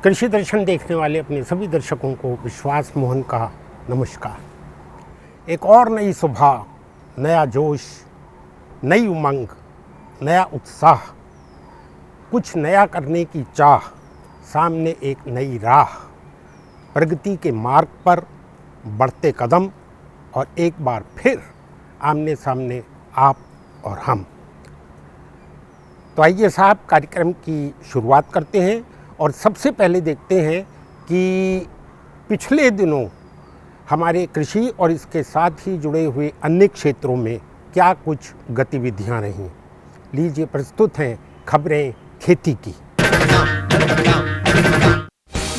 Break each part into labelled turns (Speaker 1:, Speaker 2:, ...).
Speaker 1: कृषि दर्शन देखने वाले अपने सभी दर्शकों को विश्वास मोहन का नमस्कार। एक और नई सुबह, नया जोश, नई उमंग, नया उत्साह, कुछ नया करने की चाह, सामने एक नई राह, प्रगति के मार्ग पर बढ़ते कदम और एक बार फिर आमने सामने आप और हम। तो आइए साहब, कार्यक्रम की शुरुआत करते हैं और सबसे पहले देखते हैं कि पिछले दिनों हमारे कृषि और इसके साथ ही जुड़े हुए अन्य क्षेत्रों में क्या कुछ गतिविधियां रहीं। लीजिए, प्रस्तुत हैं खबरें खेती की।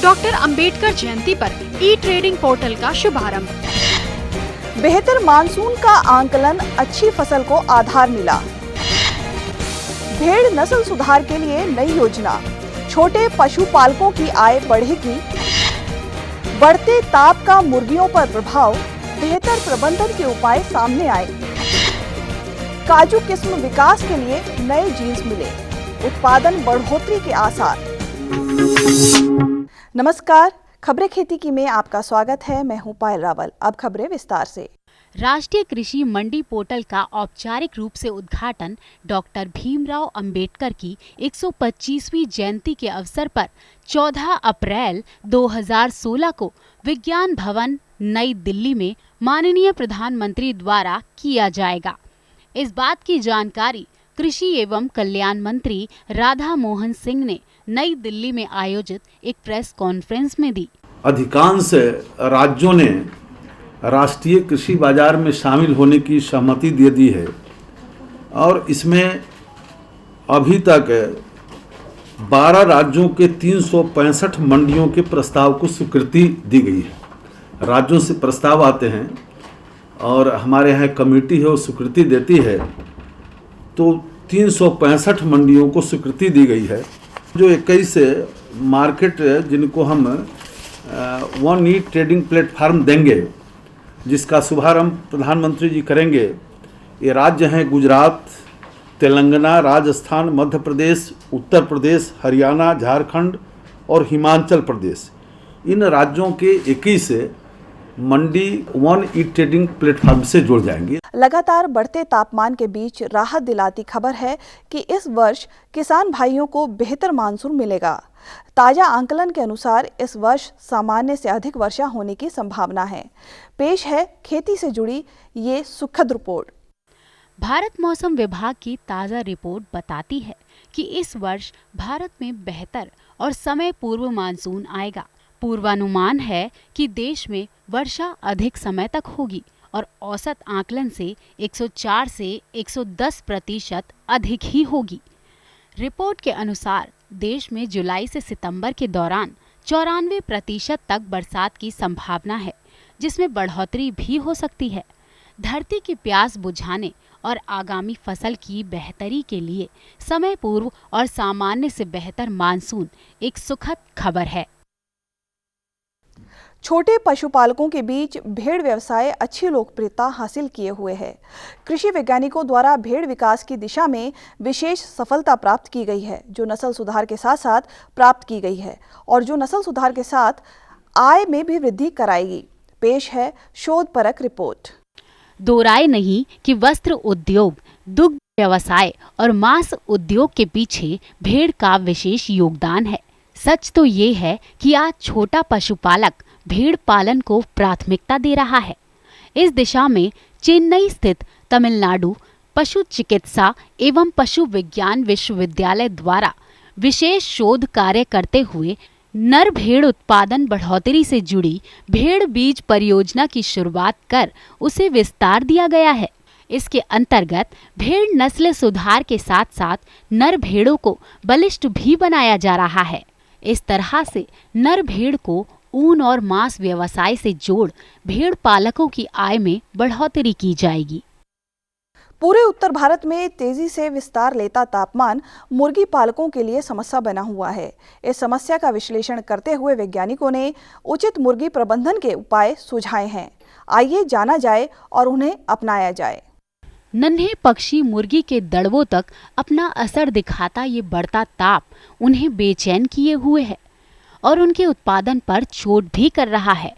Speaker 2: डॉक्टर अंबेडकर जयंती पर ई ट्रेडिंग पोर्टल का शुभारंभ।
Speaker 3: बेहतर मानसून का आंकलन, अच्छी फसल को आधार मिला। भेड़ नस्ल सुधार के लिए नई योजना, छोटे पशुपालकों की आय बढ़ेगी। बढ़ते ताप का मुर्गियों पर प्रभाव, बेहतर प्रबंधन के उपाय सामने आए। काजू किस्म विकास के लिए नए जीन्स मिले, उत्पादन बढ़ोतरी के आसार। नमस्कार, खबरें खेती की में आपका स्वागत है। मैं हूं पायल रावल। अब खबरें विस्तार से।
Speaker 4: राष्ट्रीय कृषि मंडी पोर्टल का औपचारिक रूप से उद्घाटन डॉक्टर भीमराव अंबेडकर की 125वीं जयंती के अवसर पर 14 अप्रैल 2016 को विज्ञान भवन नई दिल्ली में माननीय प्रधानमंत्री द्वारा किया जाएगा। इस बात की जानकारी कृषि एवं कल्याण मंत्री राधा मोहन सिंह ने नई दिल्ली में आयोजित एक प्रेस कॉन्फ्रेंस में दी।
Speaker 5: अधिकांश राज्यों ने राष्ट्रीय कृषि बाजार में शामिल होने की सहमति दे दी है और इसमें अभी तक 12 राज्यों के 365 मंडियों के प्रस्ताव को स्वीकृति दी गई है। राज्यों से प्रस्ताव आते हैं और हमारे यहाँ कमेटी है वो स्वीकृति देती है, तो 365 मंडियों को स्वीकृति दी गई है। जो 21 मार्केट जिनको हम वन ई ट्रेडिंग प्लेटफार्म देंगे, जिसका शुभारंभ प्रधानमंत्री जी करेंगे, ये राज्य हैं गुजरात, तेलंगाना, राजस्थान, मध्य प्रदेश, उत्तर प्रदेश, हरियाणा, झारखंड और हिमाचल प्रदेश। इन राज्यों के 21 मंडी वन ई ट्रेडिंग प्लेटफार्म से जुड़ जाएंगे।
Speaker 3: लगातार बढ़ते तापमान के बीच राहत दिलाती खबर है कि इस वर्ष किसान भाइयों को बेहतर मानसून मिलेगा। ताजा आंकलन के अनुसार इस वर्ष सामान्य से अधिक वर्षा होने की संभावना है। पेश है खेती से जुड़ी ये सुखद रिपोर्ट।
Speaker 4: भारत मौसम विभाग की ताज़ा रिपोर्ट बताती है कि इस वर्ष भारत में बेहतर और समय पूर्व मानसून आएगा। पूर्वानुमान है कि देश में वर्षा अधिक समय तक होगी और औसत आंकलन से 104 से 110% अधिक ही होगी। रिपोर्ट के अनुसार देश में जुलाई से सितंबर के दौरान 94% तक बरसात की संभावना है, जिसमें बढ़ोतरी भी हो सकती है। धरती की प्यास बुझाने और आगामी फसल की बेहतरी के लिए समय पूर्व और सामान्य से बेहतर मानसून एक सुखद खबर है।
Speaker 3: छोटे पशुपालकों के बीच भेड़ व्यवसाय अच्छी लोकप्रियता हासिल किए हुए है। कृषि वैज्ञानिकों द्वारा भेड़ विकास की दिशा में विशेष सफलता प्राप्त की गई है, जो नस्ल सुधार के साथ साथ प्राप्त की गई है और जो नस्ल सुधार के साथ आय में भी वृद्धि कराएगी। पेश है शोधपरक रिपोर्ट।
Speaker 4: दो राय नहीं कि वस्त्र उद्योग, दुग्ध व्यवसाय और मांस उद्योग के पीछे भेड़ का विशेष योगदान है। सच तो ये है कि आज छोटा पशुपालक भेड़ पालन को प्राथमिकता दे रहा है। इस दिशा में चेन्नई स्थित तमिलनाडु पशु चिकित्सा एवं पशु विज्ञान विश्वविद्यालय द्वारा विशेष शोध कार्य करते हुए नर भेड़ उत्पादन बढ़ोतरी से जुड़ी भेड़ बीज परियोजना की शुरुआत कर उसे विस्तार दिया गया है। इसके अंतर्गत भेड़ नस्ल सुधार के साथ साथ नर भेड़ों को बलिष्ठ भी बनाया जा रहा है। इस तरह से नर भेड़ को ऊन और मांस व्यवसाय से जोड़ भेड़ पालकों की आय में बढ़ोतरी की जाएगी।
Speaker 3: पूरे उत्तर भारत में तेजी से विस्तार लेता तापमान मुर्गी पालकों के लिए समस्या बना हुआ है। इस समस्या का विश्लेषण करते हुए वैज्ञानिकों ने उचित मुर्गी प्रबंधन के उपाय सुझाए हैं। आइए जाना जाए और उन्हें अपनाया जाए।
Speaker 4: नन्हे पक्षी मुर्गी के दड़वों तक अपना असर दिखाता ये बढ़ता ताप उन्हें बेचैन किए हुए है और उनके उत्पादन पर चोट भी कर रहा है।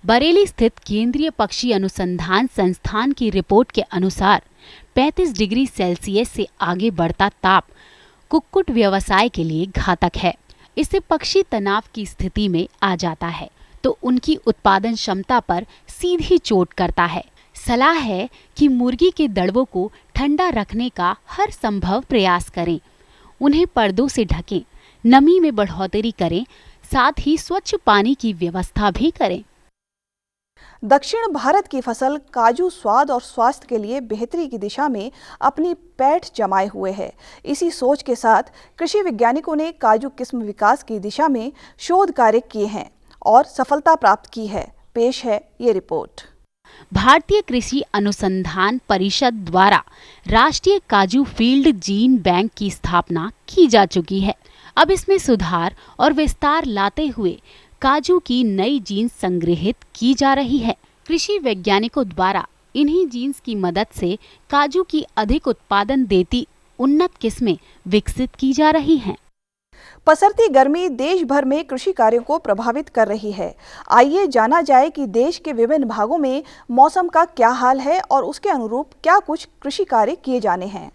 Speaker 4: बरेली स्थित केंद्रीय पक्षी अनुसंधान संस्थान की रिपोर्ट के अनुसार 35 डिग्री सेल्सियस से आगे बढ़ता ताप कुक्कुट व्यवसाय के लिए घातक है। इससे पक्षी तनाव की स्थिति में आ जाता है तो उनकी उत्पादन क्षमता पर सीधी चोट करता है। सलाह है कि मुर्गी के दड़बों को ठंडा रखने का हर संभव प्रयास करें, उन्हें पर्दों से ढकें, नमी में बढ़ोतरी करें, साथ ही स्वच्छ पानी की व्यवस्था भी करें।
Speaker 3: दक्षिण भारत की फसल काजू स्वाद और स्वास्थ्य के लिए बेहतरी की दिशा में अपनी पैठ जमाए हुए है। इसी सोच के साथ कृषि वैज्ञानिकों ने काजू किस्म विकास की दिशा में शोध कार्य किए हैं और सफलता प्राप्त की है। पेश है ये रिपोर्ट।
Speaker 4: भारतीय कृषि अनुसंधान परिषद द्वारा राष्ट्रीय काजू फील्ड जीन बैंक की स्थापना की जा चुकी है। अब इसमें सुधार और विस्तार लाते हुए काजू की नई जीन्स संग्रहित की जा रही है। कृषि वैज्ञानिकों द्वारा इन्हीं जीन्स की मदद से काजू की अधिक उत्पादन देती उन्नत किस्में विकसित की जा रही हैं।
Speaker 3: पसरती गर्मी देश भर में कृषि कार्यों को प्रभावित कर रही है। आइए जाना जाए कि देश के विभिन्न भागों में मौसम का क्या हाल है और उसके अनुरूप क्या कुछ कृषि कार्य किए जाने हैं।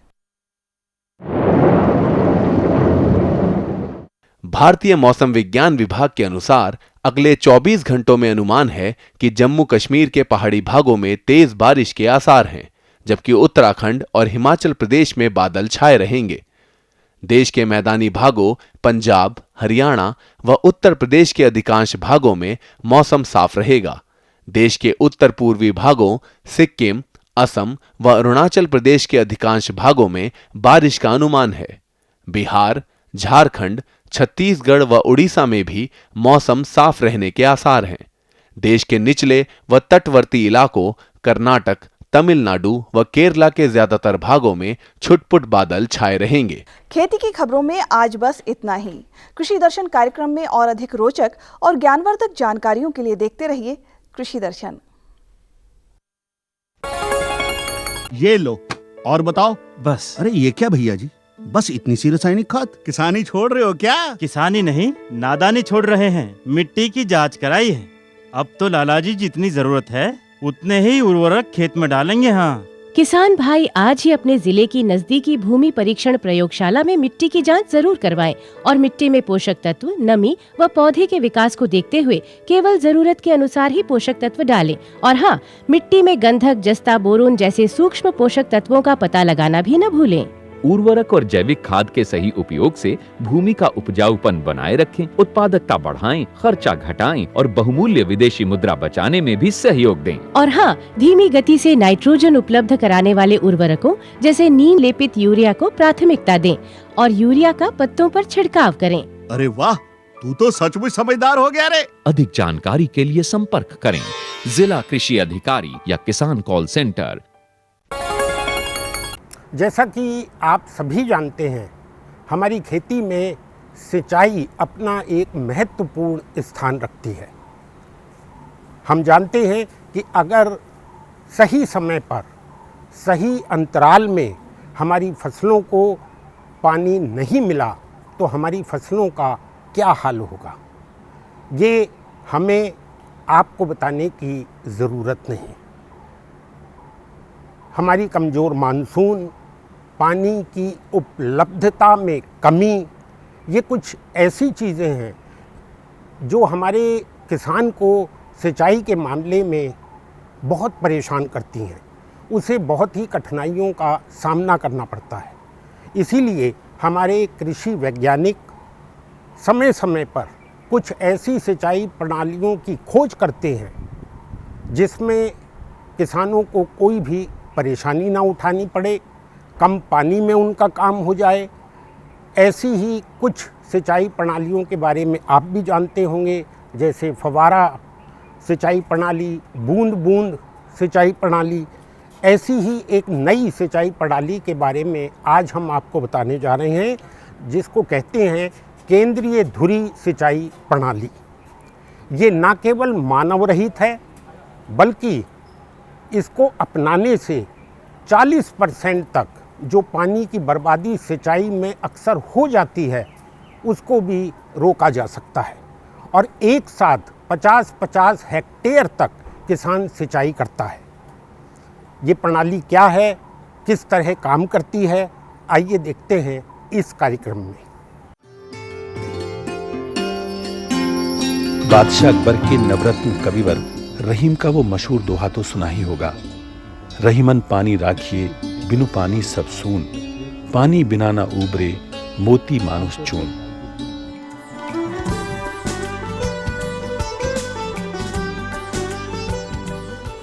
Speaker 6: भारतीय मौसम विज्ञान विभाग के अनुसार अगले 24 घंटों में अनुमान है कि जम्मू कश्मीर के पहाड़ी भागों में तेज बारिश के आसार हैं, जबकि उत्तराखंड और हिमाचल प्रदेश में बादल छाए रहेंगे। देश के मैदानी भागों, पंजाब, हरियाणा व उत्तर प्रदेश के अधिकांश भागों में मौसम साफ रहेगा। देश के उत्तर पूर्वी भागों, सिक्किम, असम व अरुणाचल प्रदेश के अधिकांश भागों में बारिश का अनुमान है। बिहार, झारखंड, छत्तीसगढ़ व उड़ीसा में भी मौसम साफ रहने के आसार हैं। देश के निचले व तटवर्ती इलाकों, कर्नाटक, तमिलनाडु व केरला के ज्यादातर भागों में छुटपुट बादल छाए रहेंगे।
Speaker 3: खेती की खबरों में आज बस इतना ही। कृषि दर्शन कार्यक्रम में और अधिक रोचक और ज्ञानवर्धक जानकारियों के लिए देखते रहिए कृषि दर्शन।
Speaker 7: ये लो और बताओ।
Speaker 8: बस।
Speaker 7: अरे ये क्या भैया जी, बस इतनी सी रासायनिक खाद? किसानी छोड़ रहे हो क्या?
Speaker 8: किसानी नहीं, नादानी छोड़ रहे हैं। मिट्टी की जांच कराई है। अब तो लालाजी जितनी जरूरत है उतने ही उर्वरक खेत में डालेंगे। हाँ,
Speaker 9: किसान भाई आज ही अपने जिले की नजदीकी भूमि परीक्षण प्रयोगशाला में मिट्टी की जांच जरूर करवाएं और मिट्टी में पोषक तत्व, नमी व पौधे के विकास को देखते हुए केवल जरूरत के अनुसार ही पोषक तत्व डालें। और हाँ, मिट्टी में गंधक, जस्ता, बोरोन जैसे सूक्ष्म पोषक तत्वों का पता लगाना भी न भूलें।
Speaker 10: उर्वरक और जैविक खाद के सही उपयोग से भूमि का उपजाऊपन बनाए रखें, उत्पादकता बढ़ाएं, खर्चा घटाएं और बहुमूल्य विदेशी मुद्रा बचाने में भी सहयोग दें।
Speaker 9: और हाँ, धीमी गति से नाइट्रोजन उपलब्ध कराने वाले उर्वरकों जैसे नीम लेपित यूरिया को प्राथमिकता दें और यूरिया का पत्तों पर छिड़काव करें।
Speaker 7: अरे वाह, तू तो सचमुच समझदार हो गया रे।
Speaker 10: अधिक जानकारी के लिए संपर्क करें जिला कृषि अधिकारी या किसान कॉल सेंटर।
Speaker 1: जैसा कि आप सभी जानते हैं, हमारी खेती में सिंचाई अपना एक महत्वपूर्ण स्थान रखती है। हम जानते हैं कि अगर सही समय पर, सही अंतराल में हमारी फसलों को पानी नहीं मिला तो हमारी फसलों का क्या हाल होगा, ये हमें आपको बताने की ज़रूरत नहीं। हमारी कमज़ोर मानसून, पानी की उपलब्धता में कमी, ये कुछ ऐसी चीज़ें हैं जो हमारे किसान को सिंचाई के मामले में बहुत परेशान करती हैं। उसे बहुत ही कठिनाइयों का सामना करना पड़ता है। इसीलिए हमारे कृषि वैज्ञानिक समय समय पर कुछ ऐसी सिंचाई प्रणालियों की खोज करते हैं जिसमें किसानों को कोई भी परेशानी ना उठानी पड़े, कम पानी में उनका काम हो जाए। ऐसी ही कुछ सिंचाई प्रणालियों के बारे में आप भी जानते होंगे, जैसे फव्वारा सिंचाई प्रणाली, बूंद बूंद सिंचाई प्रणाली। ऐसी ही एक नई सिंचाई प्रणाली के बारे में आज हम आपको बताने जा रहे हैं, जिसको कहते हैं केंद्रीय धुरी सिंचाई प्रणाली। ये न केवल मानव रहित है, बल्कि इसको अपनाने से 40% तक जो पानी की बर्बादी सिंचाई में अक्सर हो जाती है, उसको भी रोका जा सकता है। और एक साथ 50-50 हेक्टेयर तक किसान सिंचाई करता है। ये प्रणाली क्या है, किस तरह काम करती है, आइए देखते हैं इस कार्यक्रम में।
Speaker 11: बादशाह अकबर के नवरत्न कविवर रहीम का वो मशहूर दोहा तो सुना ही होगा। रहीमन पानी राखिए, बिनु पानी सब सून, पानी बिना ना उबरे, मोती मानुष चून।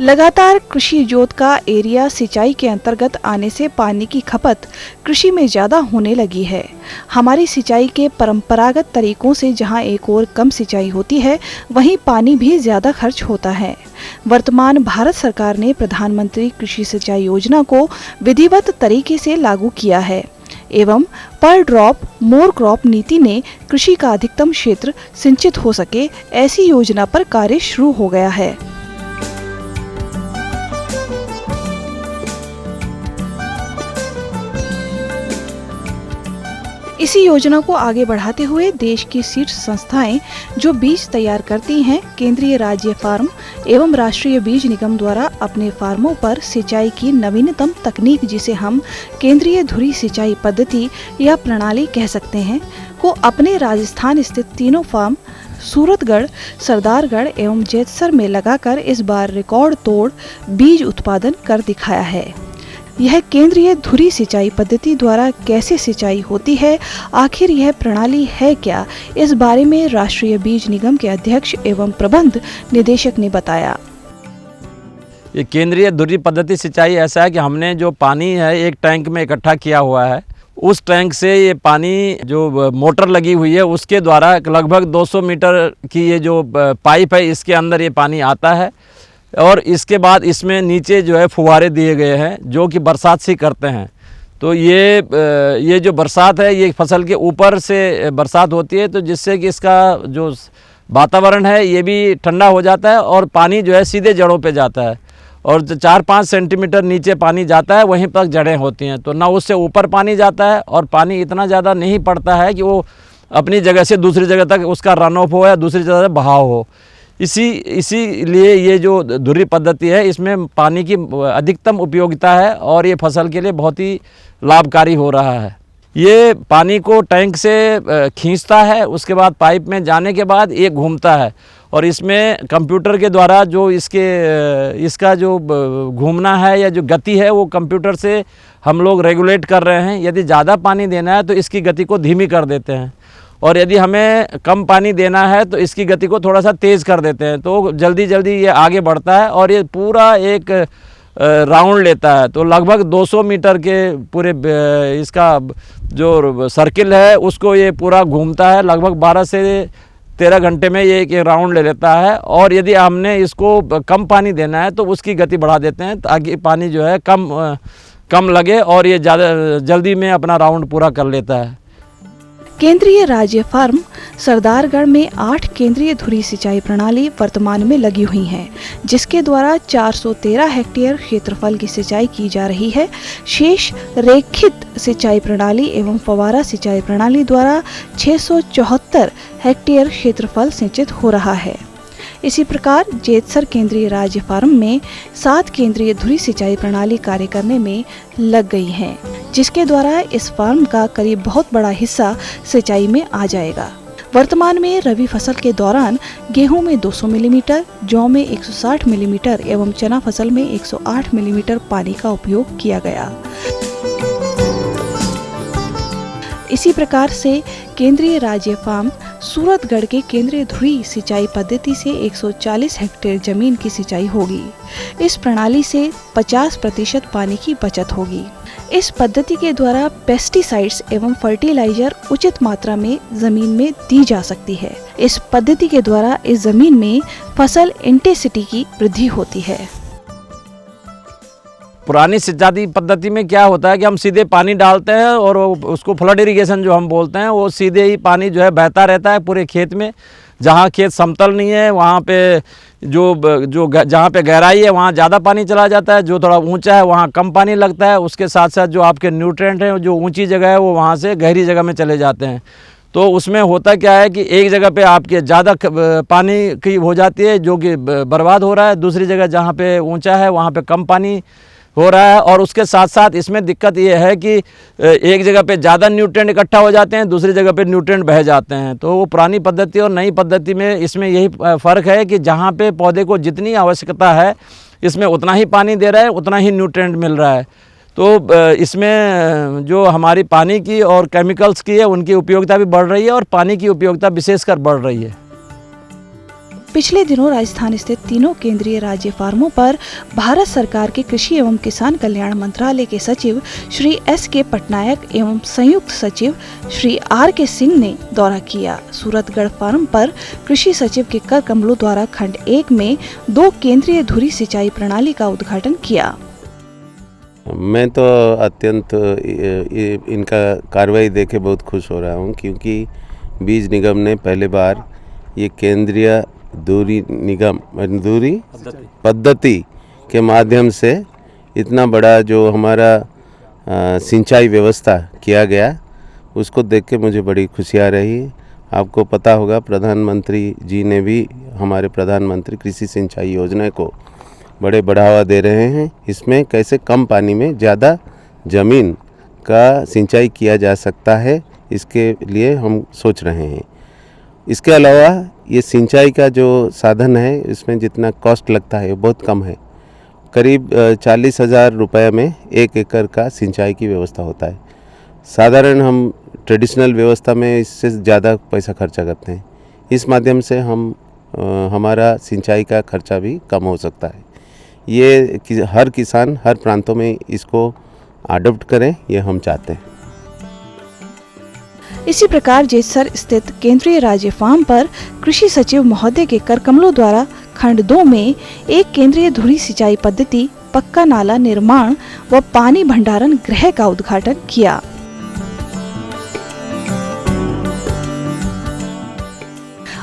Speaker 3: लगातार कृषि जोत का एरिया सिंचाई के अंतर्गत आने से पानी की खपत कृषि में ज़्यादा होने लगी है। हमारी सिंचाई के परंपरागत तरीकों से जहां एक और कम सिंचाई होती है, वहीं पानी भी ज़्यादा खर्च होता है। वर्तमान भारत सरकार ने प्रधानमंत्री कृषि सिंचाई योजना को विधिवत तरीके से लागू किया है एवं पर ड्रॉप मोर क्रॉप नीति ने कृषि का अधिकतम क्षेत्र सिंचित हो सके, ऐसी योजना पर कार्य शुरू हो गया है। इसी योजना को आगे बढ़ाते हुए देश की शीर्ष संस्थाएं जो बीज तैयार करती हैं, केंद्रीय राज्य फार्म एवं राष्ट्रीय बीज निगम द्वारा अपने फार्मों पर सिंचाई की नवीनतम तकनीक, जिसे हम केंद्रीय धुरी सिंचाई पद्धति या प्रणाली कह सकते हैं, को अपने राजस्थान स्थित तीनों फार्म सूरतगढ़, सरदारगढ़ एवं जैतसर में लगाकर इस बार रिकॉर्ड तोड़ बीज उत्पादन कर दिखाया है। यह केंद्रीय धुरी सिंचाई पद्धति द्वारा कैसे सिंचाई होती है, आखिर यह प्रणाली है क्या, इस बारे में राष्ट्रीय बीज निगम के अध्यक्ष एवं प्रबंध निदेशक ने बताया।
Speaker 12: ये केंद्रीय धुरी पद्धति सिंचाई ऐसा है कि हमने जो पानी है एक टैंक में इकट्ठा किया हुआ है, उस टैंक से ये पानी जो मोटर लगी हुई है उसके द्वारा लगभग 200 मीटर की ये जो पाइप है इसके अंदर ये पानी आता है और इसके बाद इसमें नीचे जो है फुहारे दिए गए हैं जो कि बरसात से करते हैं। तो ये जो बरसात है ये फसल के ऊपर से बरसात होती है, तो जिससे कि इसका जो वातावरण है ये भी ठंडा हो जाता है और पानी जो है सीधे जड़ों पे जाता है और 4-5 सेंटीमीटर नीचे पानी जाता है, वहीं पर जड़ें होती हैं। तो ना उससे ऊपर पानी जाता है और पानी इतना ज़्यादा नहीं पड़ता है कि वो अपनी जगह से दूसरी जगह तक उसका रन ऑफ हो या दूसरी जगह से बहाव हो। इसीलिए ये जो धुरी पद्धति है इसमें पानी की अधिकतम उपयोगिता है और ये फसल के लिए बहुत ही लाभकारी हो रहा है। ये पानी को टैंक से खींचता है, उसके बाद पाइप में जाने के बाद ये घूमता है और इसमें कंप्यूटर के द्वारा जो इसका जो घूमना है या जो गति है वो कंप्यूटर से हम लोग रेगुलेट कर रहे हैं। यदि ज़्यादा पानी देना है तो इसकी गति को धीमी कर देते हैं और यदि हमें कम पानी देना है तो इसकी गति को थोड़ा सा तेज़ कर देते हैं, तो जल्दी जल्दी ये आगे बढ़ता है और ये पूरा एक राउंड लेता है। तो लगभग 200 मीटर के पूरे इसका जो सर्किल है उसको ये पूरा घूमता है। लगभग 12 से 13 घंटे में ये एक राउंड ले लेता है और यदि हमने इसको कम पानी देना है तो उसकी गति बढ़ा देते हैं ताकि पानी जो है कम लगे और ये ज़्यादा जल्दी में अपना राउंड पूरा कर लेता है।
Speaker 3: केंद्रीय राज्य फार्म सरदारगढ़ में 8 केंद्रीय धुरी सिंचाई प्रणाली वर्तमान में लगी हुई हैं, जिसके द्वारा 413 हेक्टेयर क्षेत्रफल की सिंचाई की जा रही है। शेष रेखित सिंचाई प्रणाली एवं फव्वारा सिंचाई प्रणाली द्वारा 674 हेक्टेयर क्षेत्रफल सिंचित हो रहा है। इसी प्रकार जैतसर केंद्रीय राज्य फार्म में 7 केंद्रीय धुरी सिंचाई प्रणाली कार्य करने में लग गई हैं, जिसके द्वारा इस फार्म का करीब बहुत बड़ा हिस्सा सिंचाई में आ जाएगा। वर्तमान में रबी फसल के दौरान गेहूं में 200 मिलीमीटर, जौ में 160 मिलीमीटर एवं चना फसल में 108 मिलीमीटर पानी का उपयोग किया गया। इसी प्रकार से केंद्रीय राज्य फार्म सूरतगढ़ के केंद्रीय धुरी सिंचाई पद्धति से 140 हेक्टेयर जमीन की सिंचाई होगी। इस प्रणाली से 50% पानी की बचत होगी। इस पद्धति के द्वारा पेस्टिसाइड्स एवं फर्टिलाइजर उचित मात्रा में जमीन में दी जा सकती है। इस पद्धति के द्वारा इस जमीन में फसल इंटेंसिटी की वृद्धि होती है।
Speaker 12: पुरानी सिंचाई पद्धति में क्या होता है कि हम सीधे पानी डालते हैं और उसको फ्लड इरिगेशन जो हम बोलते हैं, वो सीधे ही पानी जो है बहता रहता है पूरे खेत में। जहाँ खेत समतल नहीं है वहाँ पे जहाँ पे गहराई है वहाँ ज़्यादा पानी चला जाता है, जो थोड़ा ऊंचा है वहाँ कम पानी लगता है। उसके साथ साथ जो आपके न्यूट्रिएंट हैं जो ऊंची जगह है वो वहाँ से गहरी जगह में चले जाते हैं। तो उसमें होता क्या है कि एक जगह पे आपके ज़्यादा पानी की हो जाती है जो कि बर्बाद हो रहा है, दूसरी जगह जहाँ पे ऊंचा है वहाँ पे कम पानी हो रहा है। और उसके साथ साथ इसमें दिक्कत ये है कि एक जगह पे ज़्यादा न्यूट्रिएंट इकट्ठा हो जाते हैं, दूसरी जगह पे न्यूट्रिएंट बह जाते हैं। तो वो पुरानी पद्धति और नई पद्धति में इसमें यही फ़र्क है कि जहाँ पे पौधे को जितनी आवश्यकता है इसमें उतना ही पानी दे रहा है, उतना ही न्यूट्रिएंट मिल रहा है। तो इसमें जो हमारी पानी की और केमिकल्स की है उनकी उपयोगिता भी बढ़ रही है और पानी की उपयोगिता विशेषकर बढ़ रही है।
Speaker 3: पिछले दिनों राजस्थान स्थित तीनों केंद्रीय राज्य फार्मों पर भारत सरकार के कृषि एवं किसान कल्याण मंत्रालय के सचिव श्री S.K. पटनायक एवं संयुक्त सचिव श्री R.K. सिंह ने दौरा किया। सूरतगढ़ फार्म पर कृषि सचिव के कर कमलों द्वारा खंड 1 में 2 केंद्रीय धुरी सिंचाई प्रणाली का उद्घाटन किया।
Speaker 13: मैं तो अत्यंत इनका कार्रवाई देखे बहुत खुश हो रहा हूँ, क्योंकि बीज निगम ने पहले बार ये केंद्रीय दूरी निगम दूरी पद्धति के माध्यम से इतना बड़ा जो हमारा सिंचाई व्यवस्था किया गया, उसको देख के मुझे बड़ी खुशी आ रही है। आपको पता होगा प्रधानमंत्री जी ने भी हमारे प्रधानमंत्री कृषि सिंचाई योजना को बड़े बढ़ावा दे रहे हैं। इसमें कैसे कम पानी में ज़्यादा ज़मीन का सिंचाई किया जा सकता है, इसके लिए हम सोच रहे हैं। इसके अलावा ये सिंचाई का जो साधन है इसमें जितना कॉस्ट लगता है वो बहुत कम है। करीब 40,000 रुपये में 1 एकड़ का सिंचाई की व्यवस्था होता है। साधारण हम ट्रेडिशनल व्यवस्था में इससे ज़्यादा पैसा खर्चा करते हैं। इस माध्यम से हमारा सिंचाई का खर्चा भी कम हो सकता है। ये हर किसान हर प्रांतों में इसको अडॉप्ट करें, ये हम चाहते हैं।
Speaker 3: इसी प्रकार जेसर स्थित केंद्रीय राज्य फार्म पर कृषि सचिव महोदय के कर कमलों द्वारा खंड 2 में 1 केंद्रीय धुरी सिंचाई पद्धति, पक्का नाला निर्माण व पानी भंडारण गृह का उद्घाटन किया।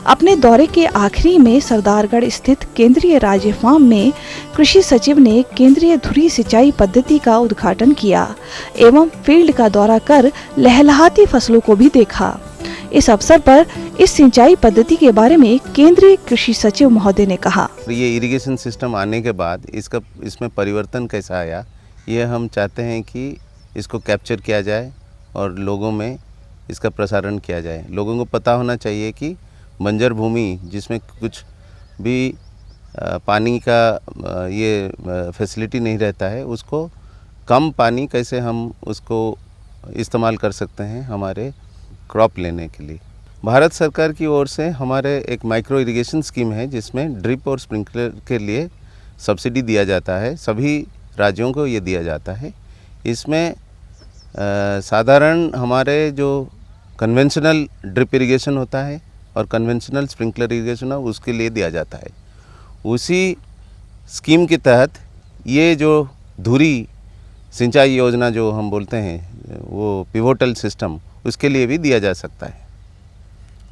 Speaker 3: अपने दौरे के आखिरी में सरदारगढ़ स्थित केंद्रीय राज्य फार्म में कृषि सचिव ने केंद्रीय धुरी सिंचाई पद्धति का उद्घाटन किया एवं फील्ड का दौरा कर लहलहाती फसलों को भी देखा। इस अवसर पर इस सिंचाई पद्धति के बारे में केंद्रीय कृषि सचिव महोदय ने कहा,
Speaker 13: ये इरिगेशन सिस्टम आने के बाद इसमें परिवर्तन कैसा आया, ये हम चाहते हैं कि इसको कैप्चर किया जाए और लोगों में इसका प्रसारण किया जाए। लोगों को पता होना चाहिए कि बंजर भूमि जिसमें कुछ भी पानी का ये फैसिलिटी नहीं रहता है, उसको कम पानी कैसे हम उसको इस्तेमाल कर सकते हैं हमारे क्रॉप लेने के लिए। भारत सरकार की ओर से हमारे एक माइक्रो इरिगेशन स्कीम है जिसमें ड्रिप और स्प्रिंकलर के लिए सब्सिडी दिया जाता है। सभी राज्यों को ये दिया जाता है। इसमें साधारण हमारे जो कन्वेंशनल ड्रिप इरिगेशन होता है और कन्वेंशनल स्प्रिंकलर इरिगेशन है उसके लिए दिया जाता है। उसी स्कीम के तहत ये जो धुरी सिंचाई योजना जो हम बोलते हैं वो पिवोटल सिस्टम, उसके लिए भी दिया जा सकता है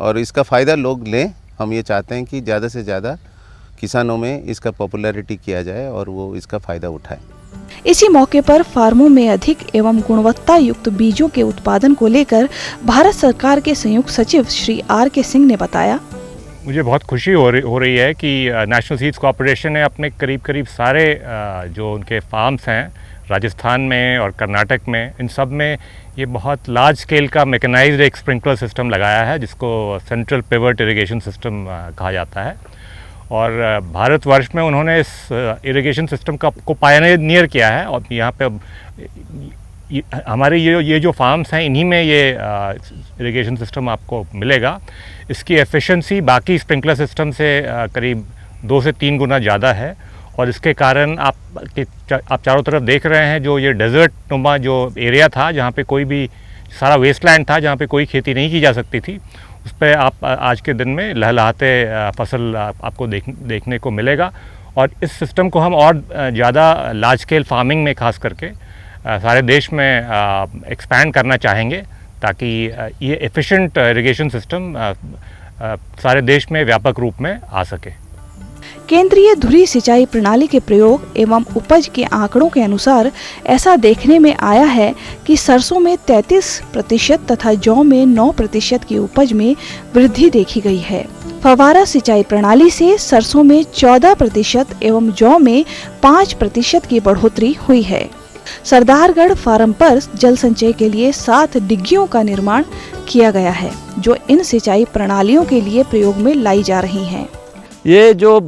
Speaker 13: और इसका फ़ायदा लोग लें। हम ये चाहते हैं कि ज़्यादा से ज़्यादा किसानों में इसका पॉपुलैरिटी किया जाए और वो इसका फ़ायदा उठाएं।
Speaker 3: इसी मौके पर फार्मों में अधिक एवं गुणवत्ता युक्त बीजों के उत्पादन को लेकर भारत सरकार के संयुक्त सचिव श्री R.K. सिंह ने बताया,
Speaker 14: मुझे बहुत खुशी हो रही है कि नेशनल सीड्स कॉर्पोरेशन ने अपने करीब सारे जो उनके फार्म्स हैं राजस्थान में और कर्नाटक में, इन सब में ये बहुत लार्ज स्केल का मैकेनाइज्ड एक स्प्रिंकलर सिस्टम लगाया है जिसको सेंट्रल पिवट इरिगेशन सिस्टम कहा जाता है। और भारतवर्ष में उन्होंने इस इरिगेशन सिस्टम को पायनियर किया है और यहाँ पे हमारे ये जो फार्म्स हैं इन्हीं में ये इरिगेशन सिस्टम आपको मिलेगा। इसकी एफिशिएंसी बाकी स्प्रिंकलर सिस्टम से करीब 2 से 3 गुना ज़्यादा है और इसके कारण आप चारों तरफ देख रहे हैं जो ये डेजर्ट नुमा जो एरिया था जहाँ पे कोई भी सारा वेस्टलैंड था, जहाँ पे कोई खेती नहीं की जा सकती थी, उस पर आप आज के दिन में लहलहाते फसल आपको देखने को मिलेगा। और इस सिस्टम को हम और ज़्यादा लार्ज स्केल फार्मिंग में खास करके सारे देश में एक्सपैंड करना चाहेंगे ताकि ये एफिशिएंट इरिगेशन सिस्टम सारे देश में व्यापक रूप में आ सके।
Speaker 3: केंद्रीय धुरी सिंचाई प्रणाली के प्रयोग एवं उपज के आंकड़ों के अनुसार ऐसा देखने में आया है कि सरसों में 33% तथा जौ में 9% की उपज में वृद्धि देखी गई है। फव्वारा सिंचाई प्रणाली से सरसों में 14% एवं जौ में 5% की बढ़ोतरी हुई है। सरदारगढ़ फार्म पर जल संचय के लिए 7 डिग्गियों का निर्माण किया गया है, जो इन सिंचाई प्रणालियों के लिए प्रयोग में लाई जा रही हैं।
Speaker 12: ये जो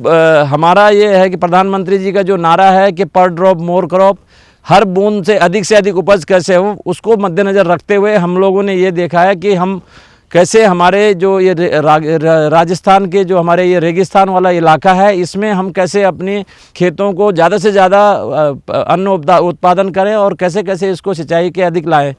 Speaker 12: हमारा ये है कि प्रधानमंत्री जी का जो नारा है कि पर ड्रॉप मोर क्रॉप, हर बूंद से अधिक उपज कैसे हो, उसको मद्देनज़र रखते हुए हम लोगों ने ये देखा है कि हम कैसे हमारे जो ये राजस्थान के जो हमारे ये रेगिस्तान वाला इलाका है, इसमें हम कैसे अपनी खेतों को ज़्यादा से ज़्यादा अन्न उत्पादन करें और कैसे कैसे इसको सिंचाई के अधिक लाएं।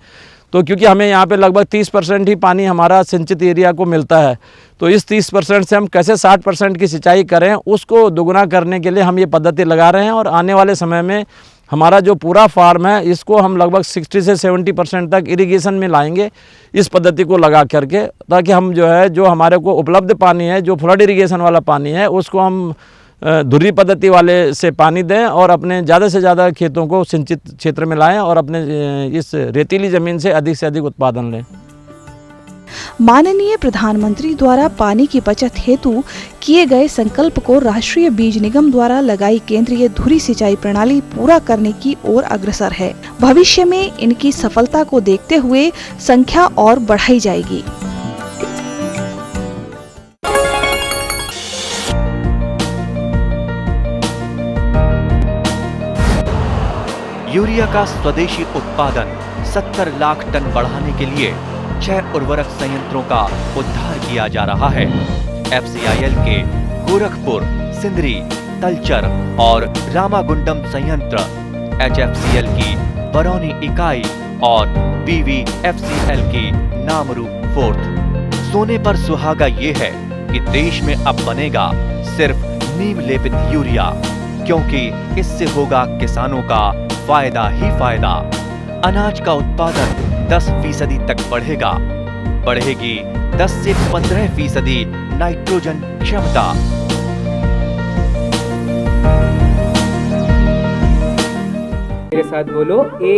Speaker 12: तो क्योंकि हमें यहाँ पे लगभग 30% ही पानी हमारा सिंचित एरिया को मिलता है, तो इस 30% से हम कैसे 60% की सिंचाई करें, उसको दोगुना करने के लिए हम ये पद्धति लगा रहे हैं। और आने वाले समय में हमारा जो पूरा फार्म है, इसको हम लगभग 60 से 70% तक इरिगेशन में लाएंगे इस पद्धति को लगा करके, ताकि हम जो हमारे को उपलब्ध पानी है, जो फ्लड इरिगेशन वाला पानी है, उसको हम धुरी पद्धति वाले से पानी दें और अपने ज़्यादा से ज़्यादा खेतों को सिंचित क्षेत्र में लाएं और अपने इस रेतीली ज़मीन से अधिक उत्पादन लें।
Speaker 3: माननीय प्रधानमंत्री द्वारा पानी की बचत हेतु किए गए संकल्प को राष्ट्रीय बीज निगम द्वारा लगाई केंद्रीय धुरी सिंचाई प्रणाली पूरा करने की ओर अग्रसर है। भविष्य में इनकी सफलता को देखते हुए संख्या और बढ़ाई जाएगी।
Speaker 15: यूरिया का स्वदेशी उत्पादन 70 लाख टन बढ़ाने के लिए 6 उर्वरक संयंत्रों का उद्धार किया जा रहा है। FCIL के गोरखपुर, सिंदरी, तलचर और रामागुंडम संयंत्र, HFCL की बरौनी इकाई और BVFCL की नामरू फोर्थ। सोने पर सुहागा ये है कि देश में अब बनेगा सिर्फ नीम लेपित यूरिया, क्योंकि इससे होगा किसानों का फायदा ही फायदा। अनाज का उत्पादन 10% तक बढ़ेगा। बढ़ेगी 10 से 15% नाइट्रोजन क्षमता।
Speaker 16: मेरे साथ बोलो ए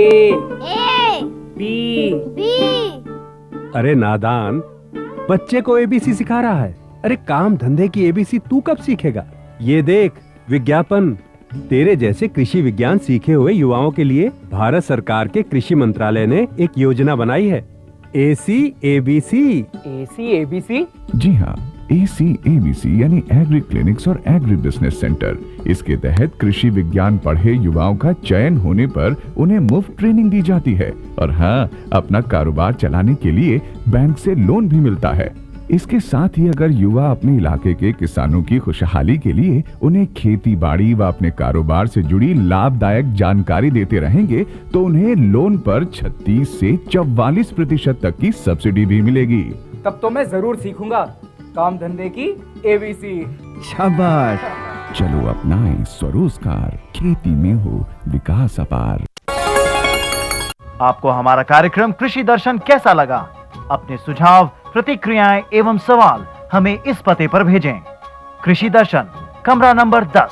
Speaker 16: बी।
Speaker 17: अरे नादान, बच्चे को ABC सिखा रहा है। अरे काम धंधे की ABC तू कब सीखेगा? ये देख विज्ञापन। तेरे जैसे कृषि विज्ञान सीखे हुए युवाओं के लिए भारत सरकार के कृषि मंत्रालय ने एक योजना बनाई है, ACABC।
Speaker 16: ACABC?
Speaker 18: जी हाँ, ACABC यानी एग्री क्लिनिक्स और एग्री बिजनेस सेंटर। इसके तहत कृषि विज्ञान पढ़े युवाओं का चयन होने पर उन्हें मुफ्त ट्रेनिंग दी जाती है और हाँ, अपना कारोबार चलाने के लिए बैंक से लोन भी मिलता है। इसके साथ ही अगर युवा अपने इलाके के किसानों की खुशहाली के लिए उन्हें खेती बाड़ी व अपने कारोबार से जुड़ी लाभदायक जानकारी देते रहेंगे, तो उन्हें लोन पर 36 से 44% तक की सब्सिडी भी मिलेगी।
Speaker 16: तब तो मैं जरूर सीखूंगा काम धंधे की ABC।
Speaker 18: शाबाश, चलो अपनाएं स्वरोजगार, खेती में हो विकास अपार।
Speaker 19: आपको हमारा कार्यक्रम कृषि दर्शन कैसा लगा? अपने सुझाव, प्रतिक्रियाएं एवं सवाल हमें इस पते पर भेजें। कृषि दर्शन, कमरा नंबर 10,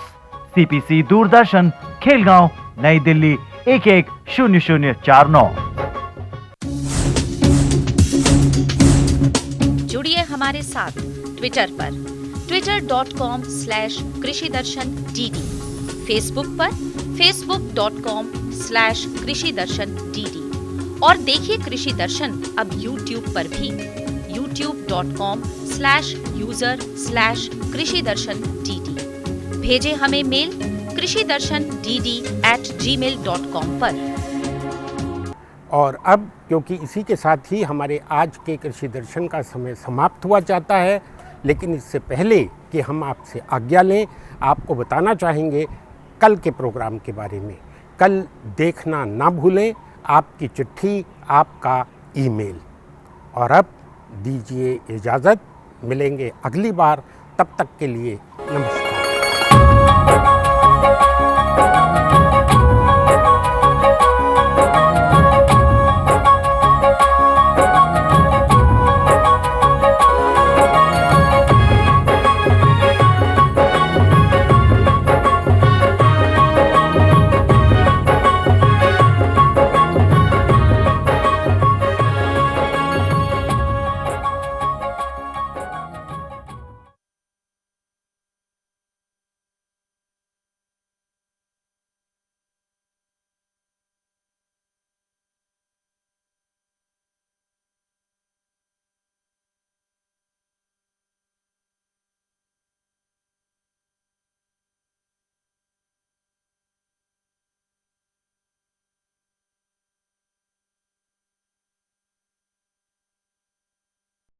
Speaker 19: CPC दूरदर्शन, खेलगांव, नई दिल्ली 110049।
Speaker 20: जुड़िए हमारे साथ ट्विटर पर twitter.com/कृषिदर्शन-dd, फेसबुक पर facebook.com/कृषिदर्शन-dd और देखिए कृषि दर्शन अब YouTube पर भी youtube.com/user/कृषिदर्शन-dd। भेजें हमें मेल कृषिदर्शन-dd@gmail.com पर।
Speaker 1: और अब क्योंकि इसी के साथ ही हमारे आज के कृषि दर्शन का समय समाप्त हुआ जाता है, लेकिन इससे पहले कि हम आपसे आज्ञा लें, आपको बताना चाहेंगे कल के प्रोग्राम के बारे में। कल देखना ना भूलें आपकी चिट्ठी, आपका ईमेल। और अब दीजिए इजाज़त, मिलेंगे अगली बार, तब तक के लिए नमस्कार।